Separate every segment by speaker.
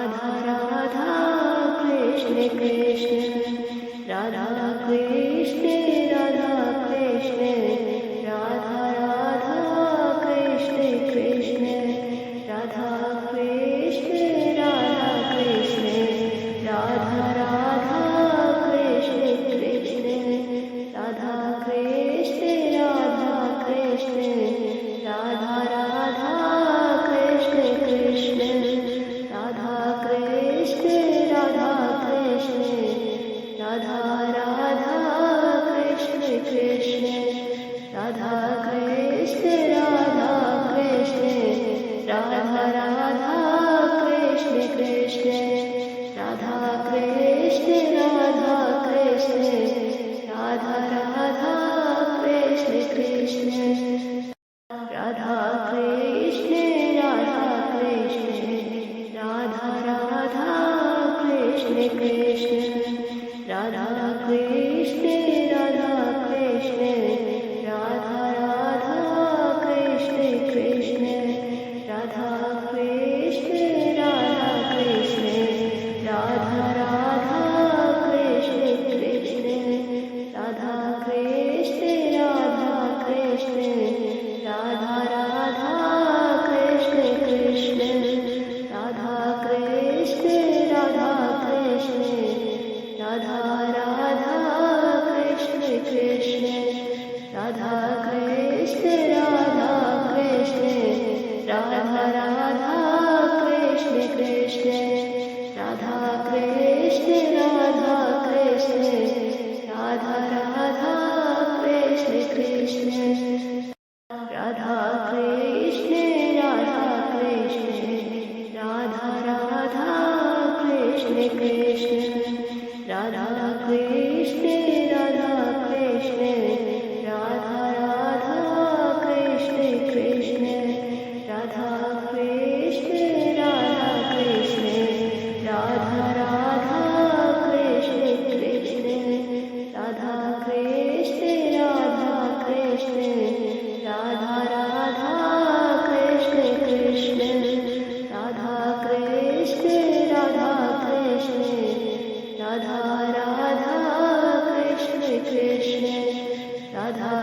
Speaker 1: Radha Radha Krishna Krishna Radha Krishna Radha Krishna Radha Radha Krishna Krishna Radha Krishna Radha Krishna Radha Radha Krishna Krishna Radha Krishna Radha Krishna Radha Radha Krishna Krishna Radha Krishna Radha Krishna Radha Radha Krishna Krishna Radha Krishna Radha Krishna Radha Radha Krishna Krishna Radha Krishna Radha Krishna Radha Radha Krishna Krishna Radha Krishna Radha Krishna Radha Radha Krishna Krishna Radha Krishna Radha Krishna Radha Radha Krishna Krishna Radha Krishna Radha Krishna Radha Radha Krishna Krishna Radha Krishna Radha Krishna Radha Radha Krishna Krishna Radha Krishna Radha Krishna Radha Radha Krishna Krishna Radha Krishna Radha Krishna Radha Radha Krishna Krishna Radha Krishna Radha Krishna Radha Radha Krishna Krishna Radha Krishna Radha Krishna Radha Radha Krishna Krishna Radha Krishna Radha Krishna Radha Radha Krishna Krishna Radha Krishna Radha Krishna Radha Radha Krishna Krishna Radha Krishna Radha Krishna Radha Radha Krishna Krishna Radha Krishna Radha Krishna Radha Radha Krishna Krishna Radha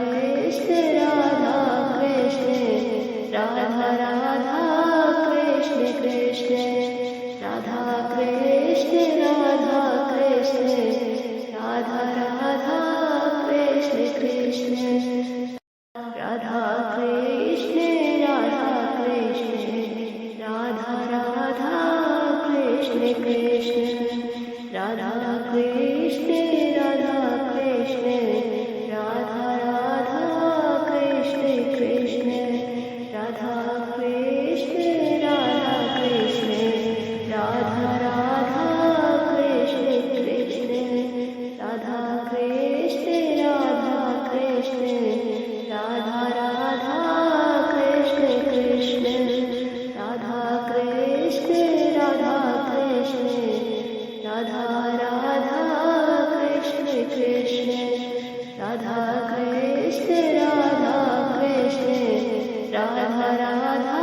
Speaker 1: Krishna Radha Krishna Radha Radha Krishna Krishna Radha Krishna Radha Krishna Radha Radha Krishna Krishna Radha Krishna Radha Krishna Radha Radha Krishna Krishna Radha Krishna Radha Krishna Radha Radha Krishna Krishna Radha Krishna Radha Krishna Radha Radha Krishna Krishna Radha Krishna Radha Krishna Radha Radha Krishna Krishna Radha Krishna Radha Krishna Radha Radha Krishna Krishna Radha Krishna Radha Krishna Radha Radha